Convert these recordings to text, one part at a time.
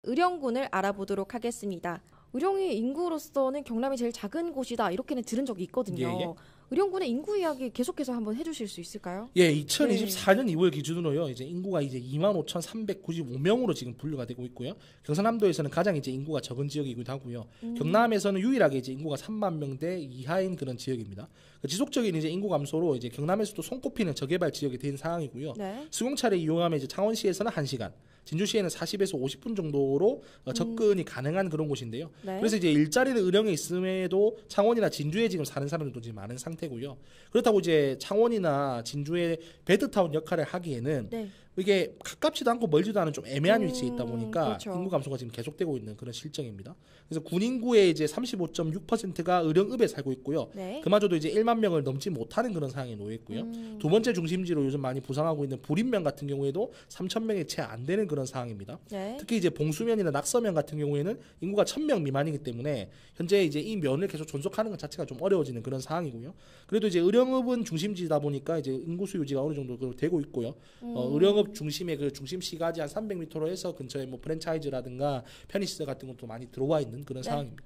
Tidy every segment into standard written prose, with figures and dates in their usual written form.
의령군을 알아보도록 하겠습니다. 의령이 인구로서는 경남이 제일 작은 곳이다 이렇게는 들은 적이 있거든요. 예, 예. 의령군의 인구 이야기 계속해서 한번 해주실 수 있을까요? 예, 2024년 2월 기준으로요. 이제 인구가 이제 25,395명으로 지금 분류가 되고 있고요. 경상남도에서는 가장 이제 인구가 적은 지역이기도 하고요. 경남에서는 유일하게 이제 인구가 3만 명대 이하인 그런 지역입니다. 지속적인 이제 인구 감소로 이제 경남에서도 손꼽히는 저개발 지역이 된 상황이고요. 네. 수용차를 이용하면 이제 창원시에서는 1시간, 진주시에는 40에서 50분 정도로 접근이 가능한 그런 곳인데요. 네. 그래서 이제 일자리는 의령에 있음에도 창원이나 진주에 지금 사는 사람들도 지금 많은 상태고요. 그렇다고 이제 창원이나 진주의 베드타운 역할을 하기에는 네. 이게 가깝지도 않고 멀지도 않은 좀 애매한 위치에 있다 보니까 그렇죠. 인구 감소가 지금 계속되고 있는 그런 실정입니다. 그래서 군 인구의 이제 35.6%가 의령읍에 살고 있고요. 네. 그마저도 이제 1만 명을 넘지 못하는 그런 상황에 놓여 있고요. 두 번째 중심지로 요즘 많이 부상하고 있는 불인면 같은 경우에도 3천 명이 채 안 되는 그런 상황입니다. 네. 특히 이제 봉수면이나 낙서면 같은 경우에는 인구가 1,000명 미만이기 때문에 현재 이제 이 면을 계속 존속하는 것 자체가 좀 어려워지는 그런 상황이고요. 그래도 이제 의령읍은 중심지다 보니까 이제 인구수 유지가 어느 정도 되고 있고요. 의령읍 중심의 그 중심 시가지 한 300m로 해서 근처에 뭐 프랜차이즈라든가 편의시설 같은 것도 많이 들어와 있는 그런 네. 상황입니다.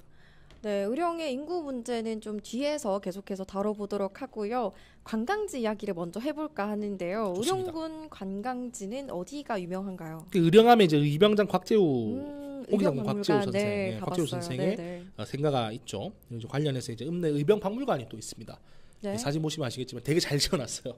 네, 의령의 인구 문제는 좀 뒤에서 계속해서 다뤄보도록 하고요. 관광지 이야기를 먼저 해볼까 하는데요. 좋습니다. 의령군 관광지는 어디가 유명한가요? 그 의령하면 이제 의병장 곽재우 홍기장군 곽재우 의병박물관, 선생, 네, 곽재우 가봤어요. 선생의 네, 생가가 있죠. 이제 관련해서 이제 읍내 의병박물관이 또 있습니다. 네. 사진 보시면 아시겠지만 되게 잘 지어놨어요.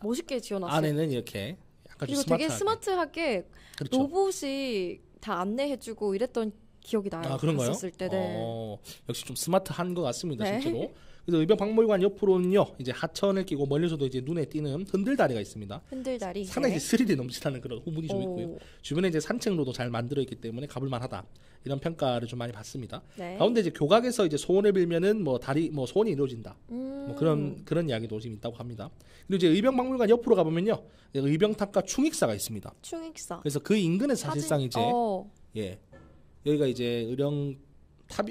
멋있게 지어놨어요. 안에는 이렇게 약간 좀 그리고 되게 스마트하게. 스마트하게 그렇죠. 로봇이 다 안내해주고 이랬던 기억이 나요. 아, 그런가요? 갔었을 때. 네. 역시 좀 스마트한 것 같습니다, 네. 실제로. 그래서 의병박물관 옆으로는요, 이제 하천을 끼고 멀리서도 이제 눈에 띄는 흔들다리가 있습니다. 흔들다리. 상당히 네. 스릴이 넘치는 그런 후문이 좀 오. 있고요. 주변에 이제 산책로도 잘 만들어 있기 때문에 가볼만하다 이런 평가를 좀 많이 받습니다. 네. 가운데 이제 교각에서 이제 소원을 빌면은 뭐 소원이 이루어진다. 뭐 음. 그런 이야기도 지금 있다고 합니다. 그리고 이제 의병박물관 옆으로 가보면요, 의병탑과 충익사가 있습니다. 충익사. 그래서 그 인근에 사실상 이제 예, 여기가 이제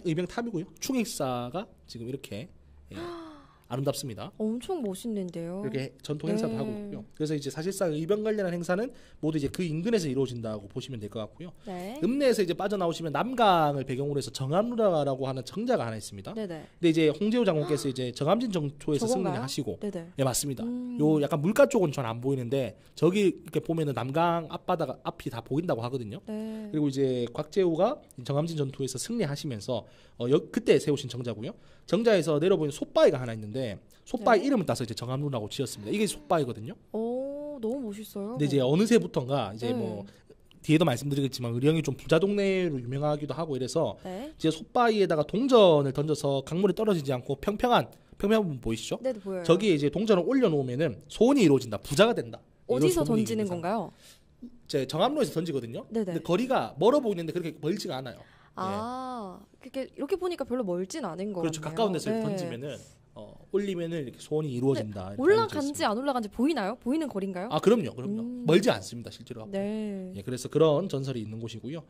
의병탑이고요. 충익사가 지금 이렇게 아름답습니다. 엄청 멋있는데요. 이렇게 전통 행사도 네. 하고 있고요. 그래서 이제 사실상 의병 관련한 행사는 모두 이제 그 인근에서 이루어진다고 보시면 될 것 같고요. 네. 읍내에서 이제 빠져나오시면 남강을 배경으로 해서 정암루라라고 하는 정자가 하나 있습니다. 네네. 근데 이제 홍제호 장군께서 이제 정암진 정초에서 저건가요? 승리를 하시고, 네네. 예, 맞습니다. 요 약간 물가 쪽은 전 안 보이는데 저기 이렇게 보면은 남강 앞바다가 앞이 다 보인다고 하거든요. 네. 그리고 이제 곽재우가 정암진 전투에서 승리하시면서 그때 세우신 정자고요. 정자에서 내려보이는 솥바위가 하나 있는데 솥바위 네. 이름을 따서 이제 정암루라고 지었습니다. 이게 솥바위거든요. 오, 너무 멋있어요. 근데 이제 어느새부턴가 이제 네. 뭐 뒤에도 말씀드리겠지만 의령이 좀 부자 동네로 유명하기도 하고 이래서 네. 이제 솥바위에다가 동전을 던져서 강물에 떨어지지 않고 평평한 부분 보이시죠? 네, 보여요. 저기에 이제 동전을 올려놓으면은 소원이 이루어진다, 부자가 된다. 이런 어디서 소문이 던지는 있는 건가요? 제 정암로에서 던지거든요. 네네. 근데 거리가 멀어 보이는데 그렇게 멀지가 않아요. 아, 이렇게 보니까 별로 멀진 않은 거예요. 그렇죠. 가까운 데서 이렇게 던지면은 올리면은 이렇게 소원이 이루어진다. 이렇게 알려져 올라간지 있습니다. 안 올라간지 보이나요? 보이는 거리인가요? 아, 그럼요. 멀지 않습니다, 실제로. 네. 예, 그래서 그런 전설이 있는 곳이고요.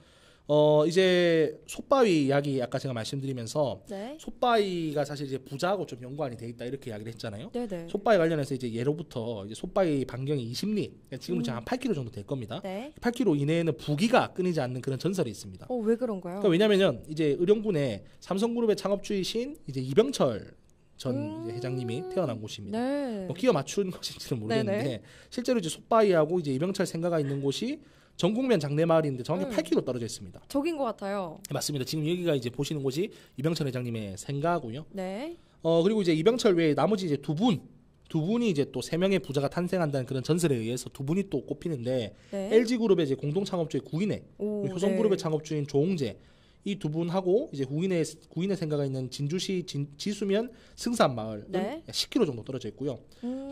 이제 솥바위 이야기 아까 제가 말씀드리면서 네. 솥바위가 사실 이제 부자하고 좀 연관이 돼 있다 이렇게 이야기를 했잖아요. 네네. 솥바위 관련해서 이제 예로부터 이제 솥바위 반경이 20리, 그러니까 지금은 한 8km 정도 될 겁니다. 네. 8km 이내에는 부기가 끊이지 않는 그런 전설이 있습니다. 왜 그런가요? 그러니까 왜냐면은 이제 의령군에 삼성그룹의 창업주이신 이제 이병철 전 이제 회장님이 태어난 곳입니다. 네. 뭐 끼워 맞춘 것인지는 모르겠는데 네네. 실제로 이제 솥바위하고 이제 이병철 생가가 있는 곳이 전국면 장내마을인데 정확히 8km 떨어져 있습니다. 적인 것 같아요. 맞습니다. 지금 여기가 이제 보시는 곳이 이병철 회장님의 생가고요. 네. 그리고 이제 이병철 외에 나머지 이제 두 분이 이제 또 3명의 부자가 탄생한다는 그런 전설에 의해서 두 분이 또 꼽히는데 네. LG그룹의 이제 공동 창업주의 구인회, 오, 효성그룹의 네. 창업주인 조홍재 이 두 분하고 이제 구인의 생가가 있는 진주시 지수면 승산마을은 네. 10km 정도 떨어져 있고요.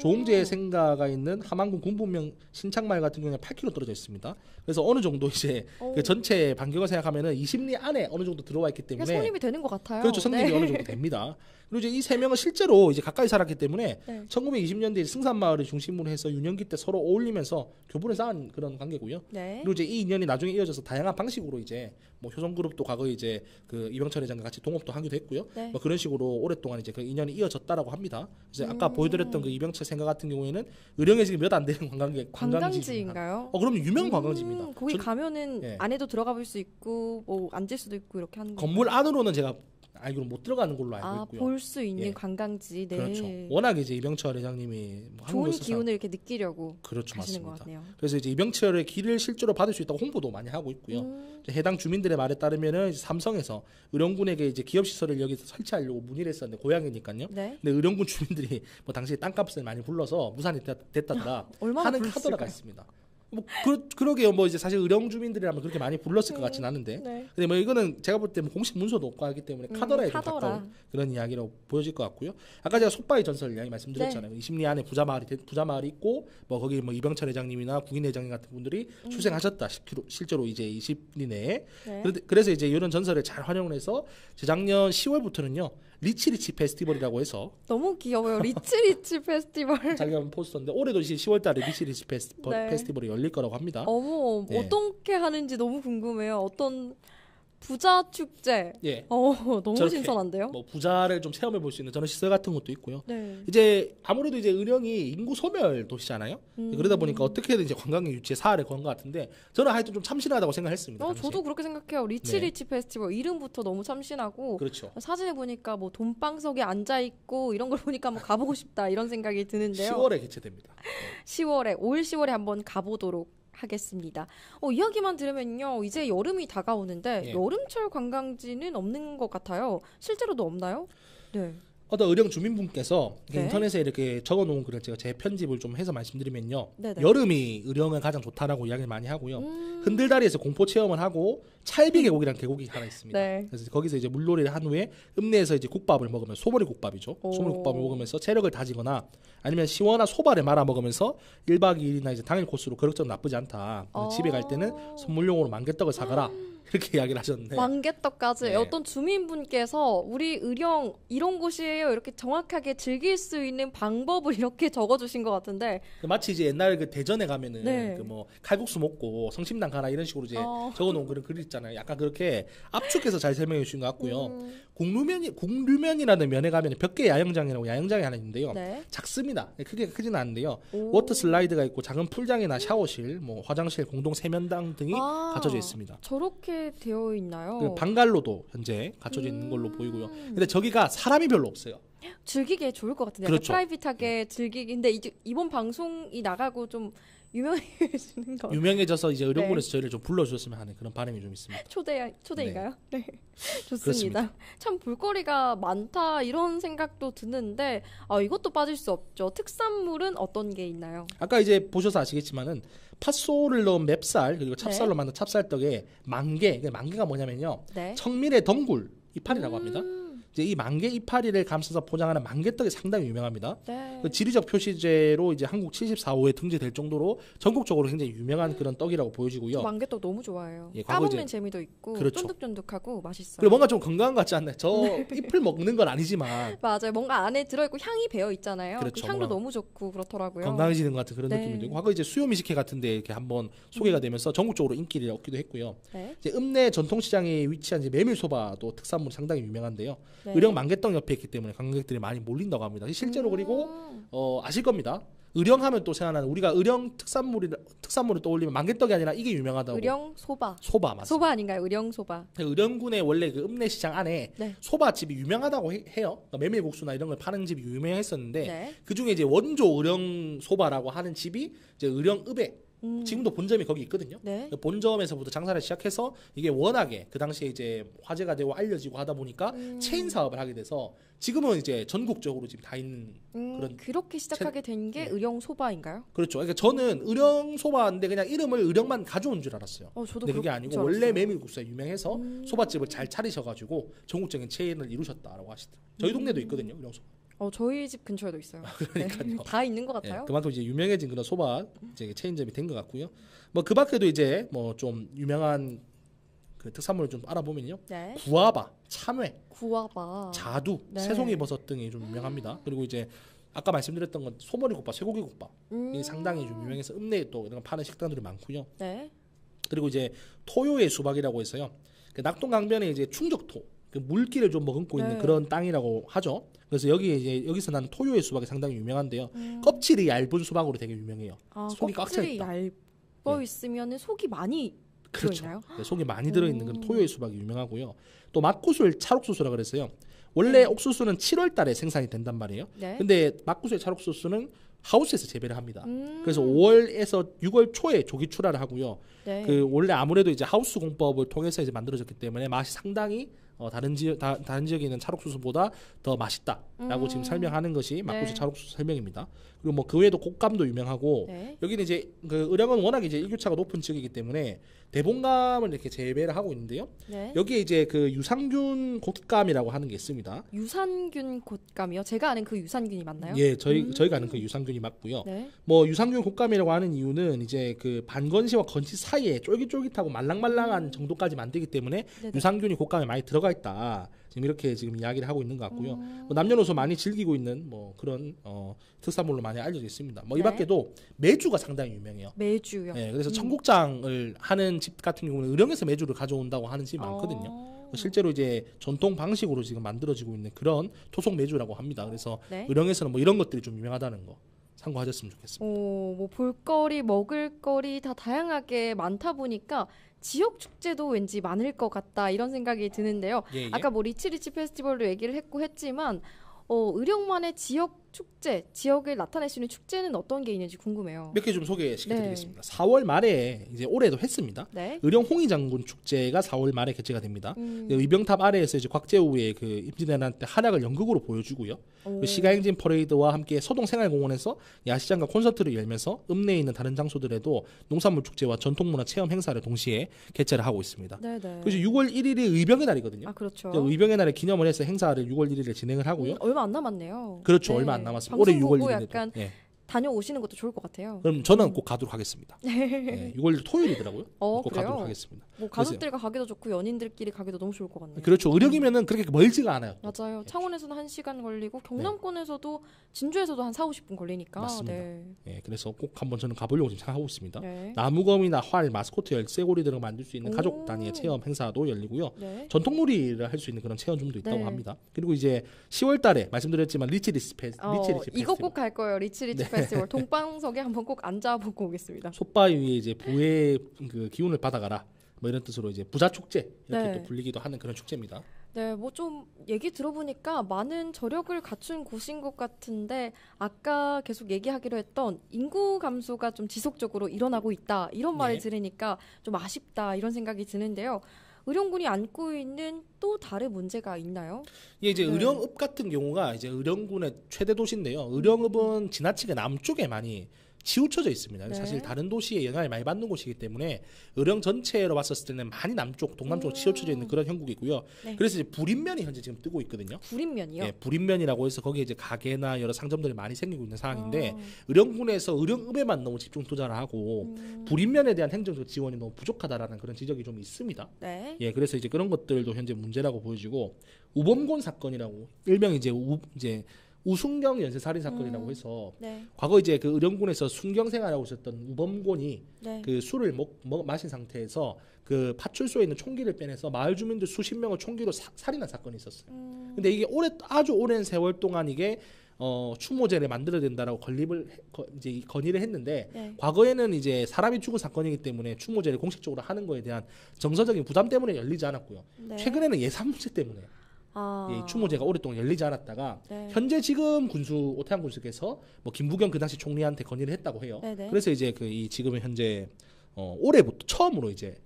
조홍재의 생가가 있는 함안군 군부명 신창마을 같은 경우는 8km 떨어져 있습니다. 그래서 어느 정도 이제 그 전체 반경을 생각하면은 20리 안에 어느 정도 들어와 있기 때문에 성립이 되는 것 같아요. 그렇죠. 성립이 네. 어느 정도 됩니다. 그리고 이제 이 세 명은 실제로 이제 가까이 살았기 때문에 네. 1920년대 승산마을을 중심으로 해서 유년기 때 서로 어울리면서 교분을 쌓은 그런 관계고요. 네. 그리고 이제 이 인연이 나중에 이어져서 다양한 방식으로 이제 뭐 효성그룹도 과거에 이제 그 이병철 회장과 같이 동업도 하기도 했고요. 네. 뭐 그런 식으로 오랫동안 이제 그 인연이 이어졌다라고 합니다. 그래서 아까 보여드렸던 그 이병철 생가 같은 경우에는 의령에 지금 몇 안 되는 관광지인가요? 관광지인가요? 그럼 유명 관광지입니다. 거기 가면은 예. 안에도 들어가 볼 수 있고 뭐 앉을 수도 있고 이렇게 하는 건물 안으로는 제가 알기로 못 들어가는 걸로 알고 아, 있고요. 볼 수 있는 예. 관광지. 네. 그렇죠. 워낙 이제 이병철 회장님이 뭐 좋은 한국에서 기운을 이렇게 느끼려고 그렇죠, 가시는 것 맞습니다. 같네요. 그래서 이제 이병철의 길을 실제로 받을 수 있다고 홍보도 많이 하고 있고요. 이제 해당 주민들의 말에 따르면은 이제 삼성에서 의령군에게 이제 기업 시설을 여기서 설치하려고 문의를 했었는데 고향이니까요. 네. 근데 의령군 주민들이 뭐 당시에 땅값을 많이 불러서 무산이 됐다더라 얼마나 하는 불렀을까요? 카더라가 있습니다. 뭐 그러게요. 뭐 이제 사실 의령 주민들이라면 그렇게 많이 불렀을 것 같진 않은데. 네. 근데 뭐 이거는 제가 볼 때 뭐 공식 문서도 없고 하기 때문에 카더라에 좀 카더라. 가까운 그런 이야기라고 보여질 것 같고요. 아까 제가 솥바위 전설 이야기 말씀드렸잖아요. 20리 안에 부자마을이 있고 뭐 거기 뭐 이병철 회장님이나 국인 회장님 같은 분들이 출생하셨다. 실제로 이제 20리 내에. 네. 그래서 이제 이런 전설을 잘 활용을 해서 재작년 10월부터는요. 리치리치 페스티벌이라고 해서 너무 귀여워요. 리치리치 페스티벌. 자기가 한번 포스터인데 올해도 이제 10월달에 리치리치 네. 페스티벌이 열릴 거라고 합니다. 어머, 네. 어떻게 하는지 너무 궁금해요. 어떤 부자 축제. 예. 너무 저렇게 신선한데요? 뭐 부자를 좀 체험해 볼 수 있는 저런 시설 같은 것도 있고요. 네. 이제 아무래도 이제 의령이 인구 소멸 도시잖아요. 그러다 보니까 어떻게든 이제 관광의 유치에 사활을 건 것 같은데 저는 하여튼 좀 참신하다고 생각했습니다. 당시에. 저도 그렇게 생각해요. 리치리치 페스티벌 이름부터 너무 참신하고 그렇죠. 사진을 보니까 뭐 돈방석에 앉아 있고 이런 걸 보니까 한번 가보고 싶다 이런 생각이 드는데요. 10월에 개최됩니다. 10월에 올 10월에 한번 가보도록 하겠습니다. 이야기만 들으면요, 이제 여름이 다가오는데 예. 여름철 관광지는 없는 것 같아요. 실제로도 없나요? 네. 어떤 의령 주민분께서 네. 인터넷에 이렇게 적어놓은 글을 제가 재편집을 좀 해서 말씀드리면요. 네네. 여름이 의령은 가장 좋다라고 이야기를 많이 하고요. 음. 흔들다리에서 공포 체험을 하고 찰비 계곡이라는 계곡이 하나 있습니다. 네. 그래서 거기서 이제 물놀이를 한 후에 읍내에서 이제 국밥을 먹으면 소머리 국밥이죠. 오. 소머리 국밥을 먹으면서 체력을 다지거나 아니면 시원한 소바를 말아 먹으면서 1박 2일이나 이제 당일 코스로 그럭저럭 나쁘지 않다. 집에 갈 때는 선물용으로 만개떡을 사가라. 이렇게 이야기를 하셨는데 만개떡까지 네. 어떤 주민분께서 우리 의령 이런 곳이에요 이렇게 정확하게 즐길 수 있는 방법을 이렇게 적어주신 것 같은데 마치 이제 옛날 그 대전에 가면은 네. 그 뭐 칼국수 먹고 성심당 가라 이런 식으로 이제 어. 적어놓은 그런 글 있잖아요. 약간 그렇게 압축해서 잘 설명해 주신 것 같고요. 음. 국류면이라는 면에 가면 벽계 야영장이라고 야영장이 하나 있는데요. 네. 작습니다. 크게 크지는 않은데요. 오. 워터 슬라이드가 있고 작은 풀장이나 샤워실, 뭐 화장실, 공동 세면당 등이 아, 갖춰져 있습니다. 저렇게 되어 있나요? 그리고 방갈로도 현재 갖춰져 있는 걸로 보이고요. 근데 저기가 사람이 별로 없어요. 즐기기에 좋을 것 같은데 그렇죠. 프라이빗하게 즐기기인데 이번 방송이 나가고 좀 유명해지는 거 유명해져서 이제 의령군에서 네. 저희를 좀 불러주셨으면 하는 그런 바람이 좀 있습니다. 초대인가요? 네. 좋습니다. 그렇습니다. 참 볼거리가 많다 이런 생각도 드는데 이것도 빠질 수 없죠. 특산물은 어떤 게 있나요? 아까 이제 보셔서 아시겠지만은 팥소를 넣은 맵쌀 그리고 찹쌀로 만든 찹쌀떡에 만개, 만개가 뭐냐면요. 네. 청밀의 덩굴 이파리라고 합니다. 이제 이 만개 이파리를 감싸서 포장하는 만개떡이 상당히 유명합니다. 네. 그 지리적 표시제로 이제 한국 74호에 등재될 정도로 전국적으로 굉장히 유명한 그런 떡이라고 보여지고요. 만개떡 너무 좋아해요. 예, 과거 까먹는 이제- 재미도 있고 그렇죠. 쫀득쫀득하고 맛있어요. 그리고 뭔가 좀 건강한 것 같지 않나요? 저 잎을 먹는 건 아니지만 맞아요. 뭔가 안에 들어있고 향이 배어 있잖아요. 그렇죠. 그 향도 뭔가 너무 좋고 그렇더라고요. 건강해지는 것 같은 그런 네. 느낌이 들고 과거 이제 수요 미식회 같은데 이렇게 한번 소개가 되면서 전국적으로 인기를 얻기도 했고요. 네. 이제 읍내 전통시장에 위치한 이제 메밀소바도 특산물이 상당히 유명한데요. 네. 의령 만개떡 옆에 있기 때문에 관광객들이 많이 몰린다고 합니다. 실제로 그리고 음. 아실 겁니다. 의령하면 또 생각나는 우리가 의령 특산물을 떠올리면 만개떡이 아니라 이게 유명하다고. 의령 소바. 소바 맞습니다. 소바 아닌가요? 의령 소바. 의령군의 원래 그 읍내 시장 안에 네. 소바집이 유명하다고 해요. 그러니까 메밀국수나 이런 걸 파는 집이 유명했었는데 네. 그 중에 이제 원조 의령 소바라고 하는 집이 이제 의령읍에 지금도 본점이 거기 있거든요. 네. 그 본점에서부터 장사를 시작해서 이게 워낙에 그 당시에 이제 화제가 되고 알려지고 하다 보니까 체인 사업을 하게 돼서 지금은 이제 전국적으로 지금 다 있는 그런 그렇게 시작하게 된 게 네. 의령 소바인가요? 그렇죠. 그러니까 저는 의령 소바인데 그냥 이름을 의령만 가져온 줄 알았어요. 저도 근데 그게 그럴 아니고 줄 원래 알았어요. 메밀국수가 유명해서 소바집을 잘 차리셔가지고 전국적인 체인을 이루셨다라고 하시더라고요. 저희 동네도 있거든요. 의령 소바. 저희 집 근처에도 있어요. 그러니까요. 네. 다 있는 것 예, 같아요. 그만큼 이제 유명해진 그런 소바 이제 체인점이 된 것 같고요. 뭐 그 밖에도 이제 뭐 좀 유명한 그 특산물을 좀 알아보면요. 네. 구아바, 참외, 구아바. 자두, 네. 새송이 버섯 등이 좀 유명합니다. 그리고 이제 아까 말씀드렸던 건 소머리 국밥, 쇠고기 국밥 이 상당히 좀 유명해서 읍내에 또 이런 거 파는 식당들이 많고요. 네. 그리고 이제 토요의 수박이라고 해서요. 그 낙동강변에 이제 충적토, 그 물기를 좀 머금고 있는 네. 그런 땅이라고 하죠. 그래서 여기서 나는 토요의 수박이 상당히 유명한데요. 음. 껍질이 얇은 수박으로 되게 유명해요. 아, 속이 꽉 차 껍질이 있다. 얇아 있으면은 속이 많이 그렇죠. 들어있나요? 네, 속이 많이 들어있는 그런 오. 토요의 수박이 유명하고요. 또 막구수를 찰옥수수라 그랬어요. 원래 네. 옥수수는 7월 달에 생산이 된단 말이에요. 네. 근데 막구수의 찰옥수수는 하우스에서 재배를 합니다. 음. 그래서 5월에서 6월 초에 조기 출하를 하고요. 네. 그 원래 아무래도 이제 하우스 공법을 통해서 이제 만들어졌기 때문에 맛이 상당히 다른 지역에 있는 찰옥수수보다 더 맛있다라고 지금 설명하는 것이 막구수 네. 찰옥수수 설명입니다. 그리고 뭐 그 외에도 곶감도 유명하고 네. 여기는 이제 그 의령은 워낙 이제 일교차가 높은 지역이기 때문에 대봉감을 이렇게 재배를 하고 있는데요. 네. 여기에 이제 그 유산균 곶감이라고 하는 게 있습니다. 유산균 곶감이요? 제가 아는 그 유산균이 맞나요? 예, 저희가 아는 그 유산균이 맞고요. 네. 뭐 유산균 곶감이라고 하는 이유는 이제 그 반건시와 건시 사이에 쫄깃쫄깃하고 말랑말랑한 정도까지 만들기 때문에 네네. 유산균이 곶감에 많이 들어가 있다. 지금 이렇게 지금 이야기를 하고 있는 것 같고요. 음. 뭐 남녀노소 많이 즐기고 있는 뭐 그런 특산물로 많이 알려져 있습니다. 뭐 이 네. 밖에도 메주가 상당히 유명해요. 매주요. 네, 그래서 청국장을 하는 집 같은 경우는 의령에서 메주를 가져온다고 하는 집이 많거든요. 어. 실제로 이제 전통 방식으로 지금 만들어지고 있는 그런 토속 메주라고 합니다. 그래서 네. 의령에서는 뭐 이런 것들이 좀 유명하다는 거 참고하셨으면 좋겠습니다. 뭐 볼거리, 먹을거리 다 다양하게 많다 보니까 지역 축제도 왠지 많을 것 같다 이런 생각이 드는데요. 예, 예. 아까 뭐 리치리치 페스티벌도 얘기를 했지만 의령만의 지역 축제, 지역을 나타낼 수 있는 축제는 어떤 게 있는지 궁금해요. 몇 개 좀 소개시켜드리겠습니다. 4월 말에 이제 올해도 했습니다. 네. 의령 홍의장군 축제가 4월 말에 개최가 됩니다. 음. 의병탑 아래에서 이제 곽재우의 그 임진왜란 때 활약을 연극으로 보여주고요. 오. 그 시가행진 퍼레이드와 함께 서동생활공원에서 야시장과 콘서트를 열면서 읍내에 있는 다른 장소들에도 농산물 축제와 전통문화 체험 행사를 동시에 개최를 하고 있습니다. 네네. 그래서 6월 1일이 의병의 날이거든요. 아 그렇죠. 의병의 날을 기념을 해서 행사를 6월 1일에 진행을 하고요. 얼마 안 남았네요. 그렇죠. 네. 얼마 안 남았습니다. 올해 방송 6월 보고 1일에도. 약간 예. 다녀오시는 것도 좋을 것 같아요. 그럼 저는 꼭 가도록 하겠습니다. 예, 6월 1일 토요일이더라고요. 꼭 그래요? 가도록 하겠습니다. 뭐 가족들과 가기도 좋고 연인들끼리 가기도 너무 좋을 것 같네요. 그렇죠. 의령이면은 그렇게 멀지가 않아요. 맞아요. 창원에서는 1시간 걸리고 경남권에서도 진주에서도 한 4-50분 걸리니까. 맞습니다. 네. 예, 그래서 꼭 한번 저는 가보려고 지금 생각하고 있습니다. 네. 나무검이나 활, 마스코트 열쇠고리 등을 만들 수 있는 오. 가족 단위의 체험 행사도 열리고요. 네. 전통놀이를 할 수 있는 그런 체험점도 있다고 네. 합니다. 그리고 이제 10월달에 말씀드렸지만 리치리치 이거 페스티벌. 꼭 갈 거예요. 리치리치 네. 페스티벌. 동방석에 한번 꼭 앉아보고 오겠습니다. 솥바위 위에 이제 부의 그 기운을 받아가라. 뭐 이런 뜻으로 이제 부자 축제 이렇게 네. 또 불리기도 하는 그런 축제입니다. 네, 뭐 좀 얘기 들어보니까 많은 저력을 갖춘 곳인 것 같은데 아까 계속 얘기하기로 했던 인구 감소가 좀 지속적으로 일어나고 있다 이런 말을 네. 들으니까 좀 아쉽다 이런 생각이 드는데요. 의령군이 안고 있는 또 다른 문제가 있나요? 이게 이제 네. 의령읍 같은 경우가 이제 의령군의 최대 도시인데요. 의령읍은 지나치게 남쪽에 많이 치우쳐져 있습니다. 네. 사실 다른 도시에 영향을 많이 받는 곳이기 때문에 의령 전체로 봤었을 때는 많이 남쪽, 동남쪽으로 치우쳐져 있는 그런 형국이고요. 네. 그래서 이제 불인면이 현재 지금 뜨고 있거든요. 구린면이요. 예, 불인면이라고 해서 거기에 이제 가게나 여러 상점들이 많이 생기고 있는 상황인데 아, 의령군에서 의령읍에만 너무 집중 투자를 하고 불인면에 대한 행정적 지원이 너무 부족하다라는 그런 지적이 좀 있습니다. 네. 예, 그래서 이제 그런 것들도 현재 문제라고 보여지고 우범곤 사건이라고 일명 이제 우순경 연쇄살인 사건이라고 해서 네. 과거 이제 그 의령군에서 순경 생활하고 있었던 우범곤이 네. 그 술을 마신 상태에서 그 파출소에 있는 총기를 빼내서 마을 주민들 수십 명을 총기로 살인한 사건이 있었어요. 근데 이게 아주 오랜 세월 동안 이게 추모제를 만들어야 된다라고 이제 건의를 했는데 네. 과거에는 이제 사람이 죽은 사건이기 때문에 추모제를 공식적으로 하는 거에 대한 정서적인 부담 때문에 열리지 않았고요. 네. 최근에는 예산 문제 때문에 아, 이 추모제가 오랫동안 열리지 않았다가 네. 현재 지금 오태양 군수께서 뭐 김부겸 그 당시 총리한테 건의를 했다고 해요. 네네. 그래서 이제 이 지금은 현재 올해부터 처음으로 이제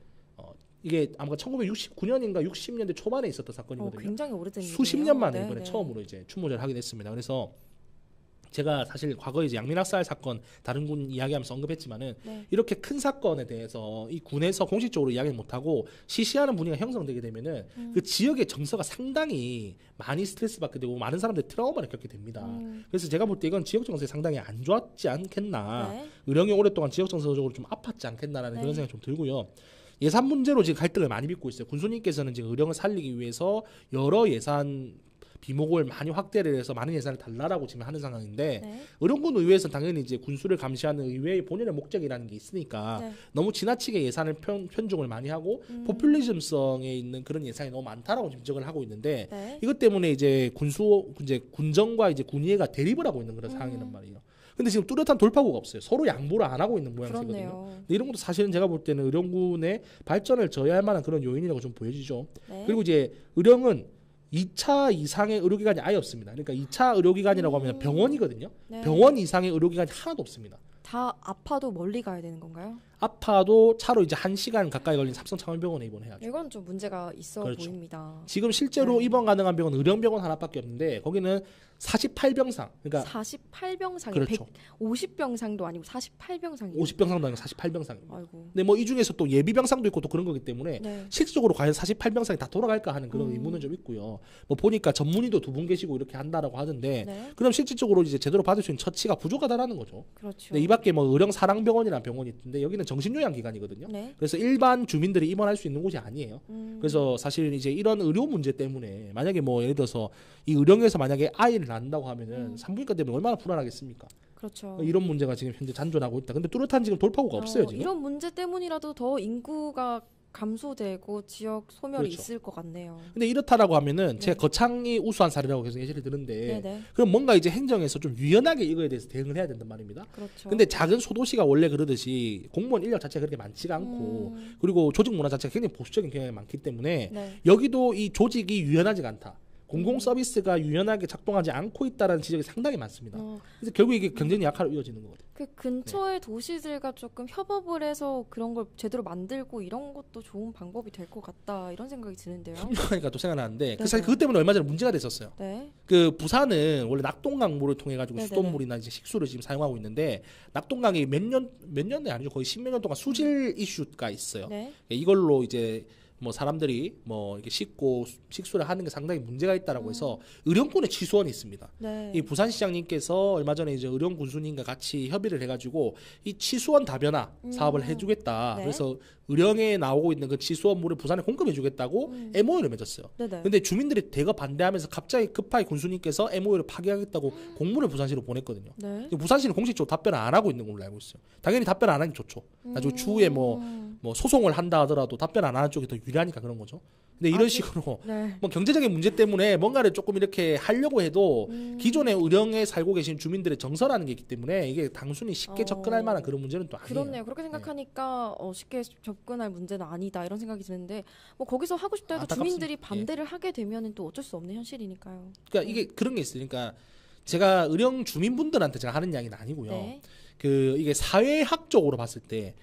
이게 아마 1969년인가 60년대 초반에 있었던 사건이거든요. 굉장히 오래된 수십 일이네요. 년 만에 네, 이번에 네. 처음으로 이제 추모제를 하게 됐습니다. 그래서 제가 사실 과거에 이제 양민학살 사건 다른 군 이야기하면서 언급했지만은 네. 이렇게 큰 사건에 대해서 이 군에서 공식적으로 이야기를 못하고 시시하는 분위기가 형성되게 되면은 그 지역의 정서가 상당히 많이 스트레스 받게 되고 많은 사람들이 트라우마를 겪게 됩니다. 그래서 제가 볼 때 이건 지역 정서에 상당히 안 좋았지 않겠나. 네. 의령이 오랫동안 지역 정서적으로 좀 아팠지 않겠나라는 네. 그런 생각이 좀 들고요. 예산 문제로 지금 갈등을 많이 빚고 있어요. 군수님께서는 지금 의령을 살리기 위해서 여러 예산 비목을 많이 확대를 해서 많은 예산을 달라라고 지금 하는 상황인데 네. 의령군 의회에서는 당연히 이제 군수를 감시하는 의회의 본연의 목적이라는 게 있으니까 네. 너무 지나치게 예산을 편중을 많이 하고 포퓰리즘성에 있는 그런 예산이 너무 많다라고 지적을 하고 있는데 네. 이것 때문에 이제 군정과 이제 군의회가 대립을 하고 있는 그런 상황이란 말이에요. 근데 지금 뚜렷한 돌파구가 없어요. 서로 양보를 안 하고 있는 모양새거든요. 그렇네요. 근데 이런 것도 사실은 제가 볼 때는 의령군의 발전을 저해할 만한 그런 요인이라고 좀 보여지죠. 네. 그리고 이제 의령은 2차 이상의 의료기관이 아예 없습니다. 그러니까 2차 의료기관이라고 하면 병원이거든요. 네. 병원 이상의 의료기관이 하나도 없습니다. 다 아파도 멀리 가야 되는 건가요? 아파도 차로 이제 1시간 가까이 걸린 삼성창원병원에 입원해야죠. 이건 좀 문제가 있어 그렇죠. 보입니다. 지금 실제로 네. 입원 가능한 병원은 의령병원 하나밖에 없는데 거기는 48병상, 그러니까 48병상이 그렇죠. 150병상도 아니고 48병상이에요. 50병상도 아니고 48병상입니다. 아이고. 근데 뭐 이 중에서 또 예비병상도 있고 또 그런 거기 때문에 네. 실질적으로 과연 48병상이 다 돌아갈까 하는 그런 의문은 좀 있고요. 뭐 보니까 전문의도 2분 계시고 이렇게 한다라고 하던데 네. 그럼 실질적으로 이제 제대로 받을 수 있는 처치가 부족하다라는 거죠. 그렇죠. 근데 이 밖에 뭐 의령 사랑병원이라는 병원이 있는데 여기는 정신요양기관이거든요. 네. 그래서 일반 주민들이 입원할 수 있는 곳이 아니에요. 그래서 사실 이제 이런 의료 문제 때문에 만약에 뭐 예를 들어서 이 의령에서 만약에 아이를 낳는다고 하면은 산부인과 때문에 얼마나 불안하겠습니까? 그렇죠. 이런 문제가 지금 현재 잔존하고 있다. 근데 뚜렷한 지금 돌파구가 없어요 지금. 이런 문제 때문이라도 더 인구가 감소되고 지역 소멸이 그렇죠. 있을 것 같네요. 근데 이렇다라고 하면은 네. 제가 거창이 우수한 사례라고 계속 예시를 드는데 네네. 그럼 뭔가 이제 행정에서 좀 유연하게 이거에 대해서 대응을 해야 된단 말입니다. 그렇죠. 근데 작은 소도시가 원래 그러듯이 공무원 인력 자체가 그렇게 많지가 않고 그리고 조직 문화 자체가 굉장히 보수적인 경향이 많기 때문에 네. 여기도 이 조직이 유연하지가 않다. 공공 서비스가 유연하게 작동하지 않고 있다라는 지적이 상당히 많습니다. 그래서 결국 이게 경쟁이 약화로 이어지는 거거든요. 그 근처의 도시들과 조금 협업을 해서 그런 걸 제대로 만들고 이런 것도 좋은 방법이 될 것 같다 이런 생각이 드는데요. 협력하니까 또 생각나는데 그 네네. 사실 그것 때문에 얼마 전에 문제가 됐었어요. 네. 그 부산은 원래 낙동강물을 통해 가지고 네네네. 수돗물이나 이제 식수를 지금 사용하고 있는데 낙동강이 몇 년이 아니죠. 거의 10몇 년 동안 수질 이슈가 있어요. 네. 이걸로 이제 뭐 사람들이 뭐 이렇게 씻고 식수를 하는 게 상당히 문제가 있다라고 해서 의령군의 취소원이 있습니다. 네. 이 부산시장님께서 얼마 전에 이제 의령 군수님과 같이 협의를 해가지고 이 치수원 다변화 사업을 해주겠다. 네. 그래서 의령에 나오고 있는 그 치수원 물을 부산에 공급해주겠다고 MOU를 맺었어요. 네네. 근데 주민들이 대거 반대하면서 갑자기 급하게 군수님께서 MOU를 파기하겠다고 공문을 부산시로 보냈거든요. 네. 근데 부산시는 공식적으로 답변을 안 하고 있는 걸로 알고 있어요. 당연히 답변 안 하는 게 좋죠. 나중에 추후에 뭐 소송을 한다 하더라도 답변 안 하는 쪽이 더 유리하니까 그런 거죠. 근데 이런 식으로 네. 뭐 경제적인 문제 때문에 뭔가를 조금 이렇게 하려고 해도 기존의 의령에 살고 계신 주민들의 정서라는 게 있기 때문에 이게 단순히 쉽게 접근할 만한 그런 문제는 또 아니에요. 그렇네요. 그렇게 생각하니까 쉽게 접근할 문제는 아니다 이런 생각이 드는데 뭐 거기서 하고 싶다 해도 안타깝습니다. 주민들이 반대를 하게 되면은 또 어쩔 수 없는 현실이니까요. 그러니까 이게 그런 게 있어요. 그러니까 제가 의령 주민분들한테 제가 하는 이야기는 아니고요. 네. 그 이게 사회학적으로 봤을 때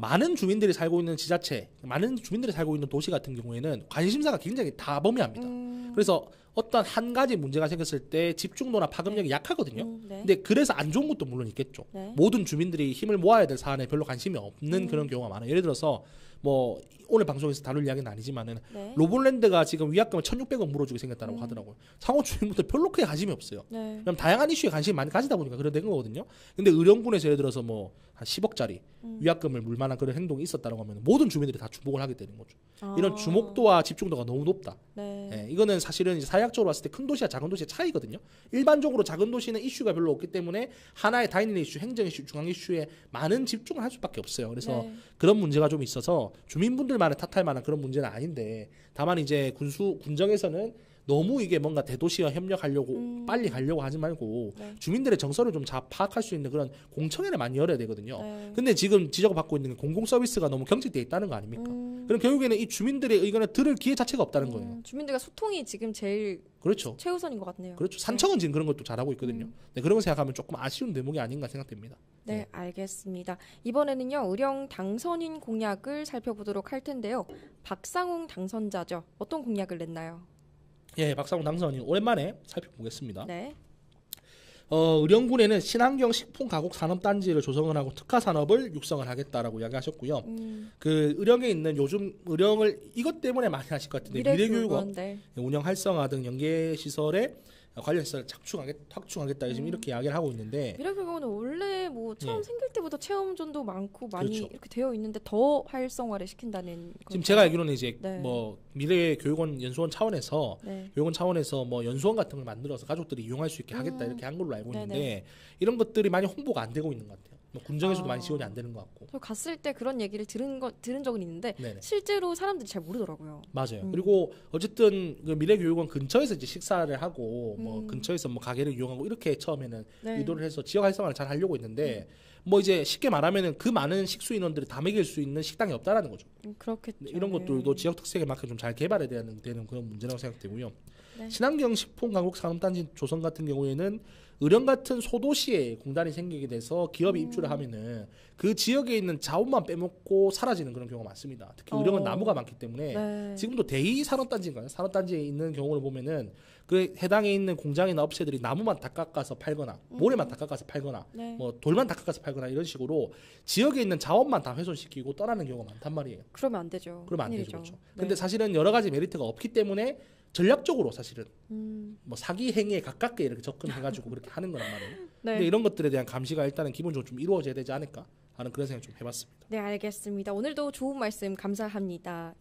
많은 주민들이 살고 있는 지자체, 많은 주민들이 살고 있는 도시 같은 경우에는 관심사가 굉장히 다범위합니다. 그래서 어떤 한 가지 문제가 생겼을 때 집중도나 파급력이 약하거든요. 네. 근데 그래서 안 좋은 것도 물론 있겠죠. 네. 모든 주민들이 힘을 모아야 될 사안에 별로 관심이 없는 그런 경우가 많아요. 예를 들어서 뭐 오늘 방송에서 다룰 이야기는 아니지만은 네. 로봇랜드가 지금 위약금을 1,600억 물어주게 생겼다고 하더라고요. 상호 주민분들 별로 크게 관심이 없어요. 네. 그럼 다양한 이슈에 관심이 많이 가지다 보니까 그래 된 거거든요. 근데 의령군에서 예를 들어서 뭐 한 10억짜리 위약금을 물 만한 그런 행동이 있었다고 하면 모든 주민들이 다 주목을 하게 되는 거죠. 이런 주목도와 집중도가 너무 높다. 네. 예, 이거는 사실은 이제 사회학적으로 봤을 때 큰 도시와 작은 도시의 차이거든요. 일반적으로 작은 도시는 이슈가 별로 없기 때문에 하나의 다이내믹 이슈, 행정 이슈, 중앙 이슈에 많은 집중을 할 수밖에 없어요. 그래서 네. 그런 문제가 좀 있어서 주민분들만을 탓할 만한 그런 문제는 아닌데 다만 이제 군정에서는 너무 이게 뭔가 대도시와 협력하려고 빨리 가려고 하지 말고 네. 주민들의 정서를 좀 파악할 수 있는 그런 공청회를 많이 열어야 되거든요. 네. 근데 지금 지적을 받고 있는 게 공공 서비스가 너무 경직돼 있다는 거 아닙니까? 그럼 결국에는 이 주민들의 의견을 들을 기회 자체가 없다는 거예요. 주민들과 소통이 지금 제일 그렇죠. 최우선인 것 같네요. 그렇죠. 산청은 지금 그런 것도 잘하고 있거든요. 네, 그런 거 생각하면 조금 아쉬운 대목이 아닌가 생각됩니다. 네, 알겠습니다. 이번에는요, 의령 당선인 공약을 살펴보도록 할 텐데요. 박상웅 당선자죠. 어떤 공약을 냈나요? 예, 박상훈 당선인 오랜만에 살펴보겠습니다. 네. 의령군에는 친환경 식품 가공 산업 단지를 조성을 하고 특화 산업을 육성을 하겠다라고 이야기하셨고요. 그 의령에 있는 요즘 의령을 이것 때문에 많이 하실 것 같은데 미래교육원 네. 운영 활성화 등 연계 시설에 관련 시설을 확충하겠다 지금 이렇게 이야기를 하고 있는데 미래교육원은 원래 뭐 처음 예. 생길 때부터 체험존도 많고 많이 그렇죠. 이렇게 되어 있는데 더 활성화를 시킨다는 지금 건가요? 제가 알기로는 이제 네. 뭐 미래교육원 연수원 차원에서 네. 교육원 차원에서 뭐 연수원 같은 걸 만들어서 가족들이 이용할 수 있게 하겠다 이렇게 한 걸로 알고 네네. 있는데 이런 것들이 많이 홍보가 안 되고 있는 것 같아요. 뭐 군정에서도 아. 많이 지원이 안 되는 것 같고. 저 갔을 때 그런 얘기를 들은 적은 있는데 네네. 실제로 사람들이 잘 모르더라고요. 맞아요. 그리고 어쨌든 그 미래교육원 근처에서 이제 식사를 하고 뭐 음. 근처에서 뭐 가게를 이용하고 이렇게 처음에는 네. 의도를 해서 지역 활성화를 잘 하려고 했는데 뭐 이제 쉽게 말하면은 그 많은 식수 인원들을 다 먹일 수 있는 식당이 없다라는 거죠. 그렇겠죠. 이런 것들도 지역 특색에 맞게 좀 잘 개발해야 되는 그런 문제라고 생각되고요. 네. 친환경 식품 강국 산업단지 조성 같은 경우에는 의령 같은 소도시에 공단이 생기게 돼서 기업이 입주를 하면은 그 지역에 있는 자원만 빼먹고 사라지는 그런 경우가 많습니다. 특히 의령은 나무가 많기 때문에 네. 지금도 대이 산업단지인가요? 산업단지에 있는 경우를 보면은 그 해당에 있는 공장이나 업체들이 나무만 다 깎아서 팔거나 모래만 다 깎아서 팔거나 네. 뭐 돌만 다 깎아서 팔거나 이런 식으로 지역에 있는 자원만 다 훼손시키고 떠나는 경우가 많단 말이에요. 그러면 안 되죠. 그러면 안 되죠. 큰일이죠. 그렇죠. 네. 근데 사실은 여러 가지 메리트가 없기 때문에 전략적으로 사실은 뭐 사기 행위에 가깝게 이렇게 접근해가지고 그렇게 하는 거란 말이에요. 네. 근데 이런 것들에 대한 감시가 일단은 기본적으로 좀 이루어져야 되지 않을까 하는 그런 생각 좀 해봤습니다. 네, 알겠습니다. 오늘도 좋은 말씀 감사합니다.